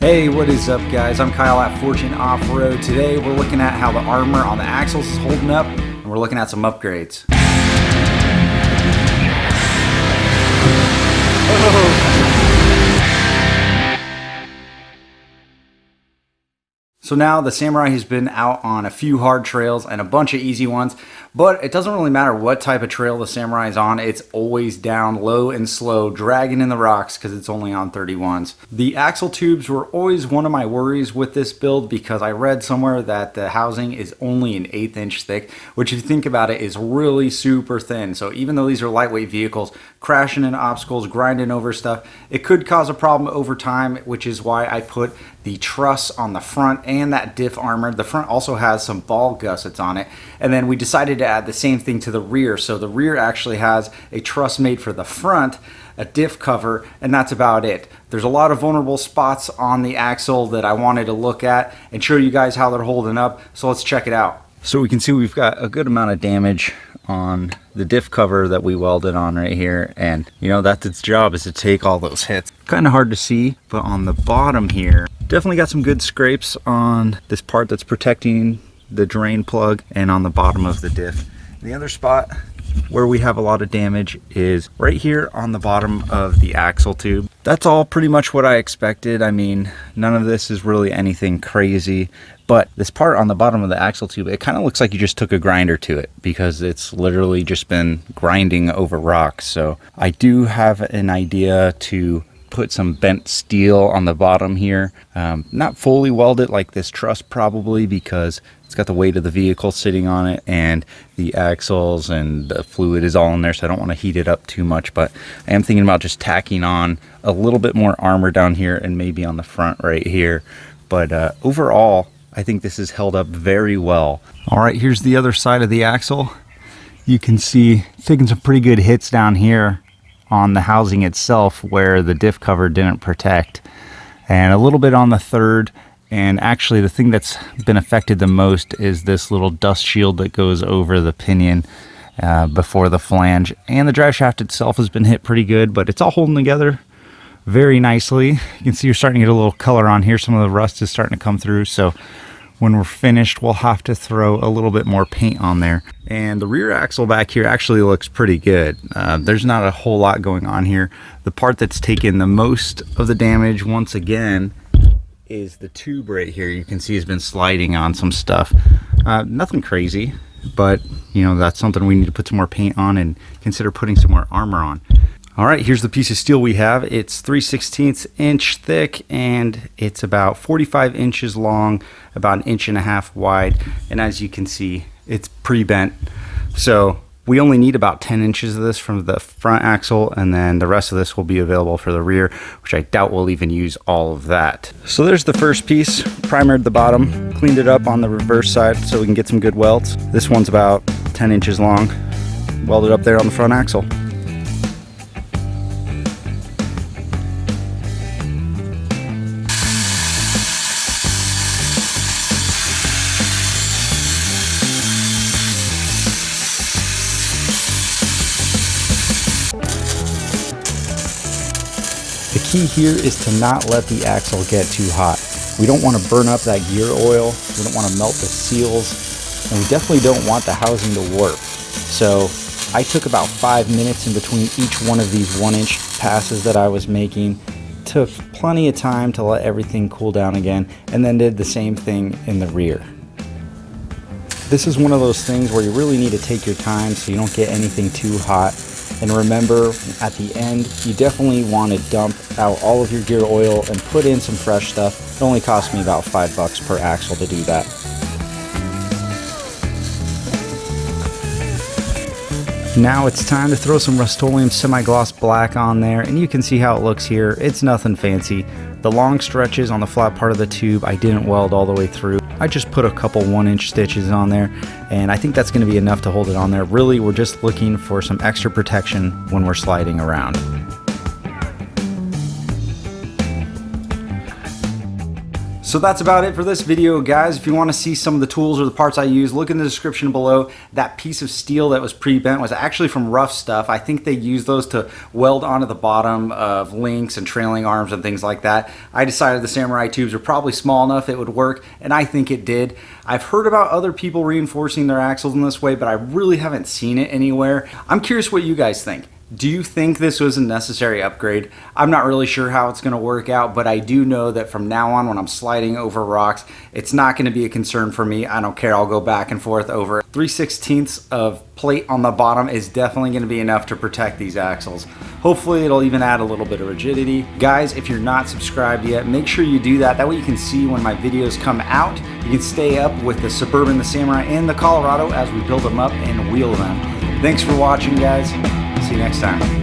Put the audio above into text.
Hey, what is up guys? I'm Kyle at Fortune Off-Road. Today we're looking at how the armor on the axles is holding up, and we're looking at some upgrades. So now the Samurai has been out on a few hard trails and a bunch of easy ones, but it doesn't really matter what type of trail the Samurai is on. It's always down low and slow, dragging in the rocks because it's only on 31s. The axle tubes were always one of my worries with this build because I read somewhere that the housing is only an 1/8 inch thick, which if you think about it is really super thin. So even though these are lightweight vehicles, crashing into obstacles, grinding over stuff, it could cause a problem over time, which is why I put the truss on the front and that diff armor. The front also has some ball gussets on it. And then we decided to add the same thing to the rear. So the rear actually has a truss made for the front, a diff cover, and that's about it. There's a lot of vulnerable spots on the axle that I wanted to look at and show you guys how they're holding up. So let's check it out. So we can see we've got a good amount of damage on the diff cover that we welded on right here, and you know that's its job, is to take all those hits. Kind of hard to see, but on the bottom here definitely got some good scrapes on this part that's protecting the drain plug and on the bottom of the diff. The other spot where we have a lot of damage is right here on the bottom of the axle tube. That's all pretty much what I expected. I mean, none of this is really anything crazy, but this part on the bottom of the axle tube, it kind of looks like you just took a grinder to it because it's literally just been grinding over rocks. So I do have an idea to put some bent steel on the bottom here. Not fully weld it like this truss probably, because it's got the weight of the vehicle sitting on it and the axles and the fluid is all in there, so I don't want to heat it up too much. But I am thinking about just tacking on a little bit more armor down here and maybe on the front right here. But overall, I think this is held up very well. All right, here's the other side of the axle. You can see taking some pretty good hits down here on the housing itself where the diff cover didn't protect, and a little bit on the third. And actually the thing that's been affected the most is this little dust shield that goes over the pinion before the flange, and the drive shaft itself has been hit pretty good, but it's all holding together very nicely. You can see you're starting to get a little color on here. Some of the rust is starting to come through, so when we're finished we'll have to throw a little bit more paint on there. And the rear axle back here actually looks pretty good. There's not a whole lot going on here. The part that's taken the most of the damage once again is the tube right here. You can see it's been sliding on some stuff. Nothing crazy, but you know, that's something we need to put some more paint on and consider putting some more armor on. All right, here's the piece of steel we have. It's 3/16 inch thick and it's about 45 inches long, about 1.5 inches wide. And as you can see, it's pre-bent. So we only need about 10 inches of this from the front axle, and then the rest of this will be available for the rear, which I doubt we'll even use all of that. So there's the first piece, primered the bottom, cleaned it up on the reverse side so we can get some good welds. This one's about 10 inches long, welded up there on the front axle. The key here is to not let the axle get too hot. We don't want to burn up that gear oil, we don't want to melt the seals, and we definitely don't want the housing to warp. So I took about 5 minutes in between each one of these 1-inch passes that I was making, took plenty of time to let everything cool down again, and then did the same thing in the rear. This is one of those things where you really need to take your time so you don't get anything too hot. And remember, at the end, you definitely want to dump out all of your gear oil and put in some fresh stuff. It only cost me about $5 per axle to do that. Now it's time to throw some Rust-Oleum semi-gloss black on there, and you can see how it looks here. It's nothing fancy. The long stretches on the flat part of the tube I didn't weld all the way through. I just put a couple 1-inch stitches on there, and I think that's going to be enough to hold it on there. Really, we're just looking for some extra protection when we're sliding around. So that's about it for this video, guys. If you want to see some of the tools or the parts I use, look in the description below. That piece of steel that was pre-bent was actually from Rough Stuff. I think they used those to weld onto the bottom of links and trailing arms and things like that. I decided the Samurai tubes were probably small enough it would work, and I think it did. I've heard about other people reinforcing their axles in this way, but I really haven't seen it anywhere. I'm curious what you guys think. Do you think this was a necessary upgrade? I'm not really sure how it's going to work out, but I do know that from now on when I'm sliding over rocks, it's not going to be a concern for me. I don't care. I'll go back and forth over. 3/16 of plate on the bottom is definitely going to be enough to protect these axles. Hopefully it'll even add a little bit of rigidity. Guys, if you're not subscribed yet, make sure you do that. That way you can see when my videos come out. You can stay up with the Suburban, the Samurai, and the Colorado as we build them up and wheel them. Thanks for watching, guys. See you next time.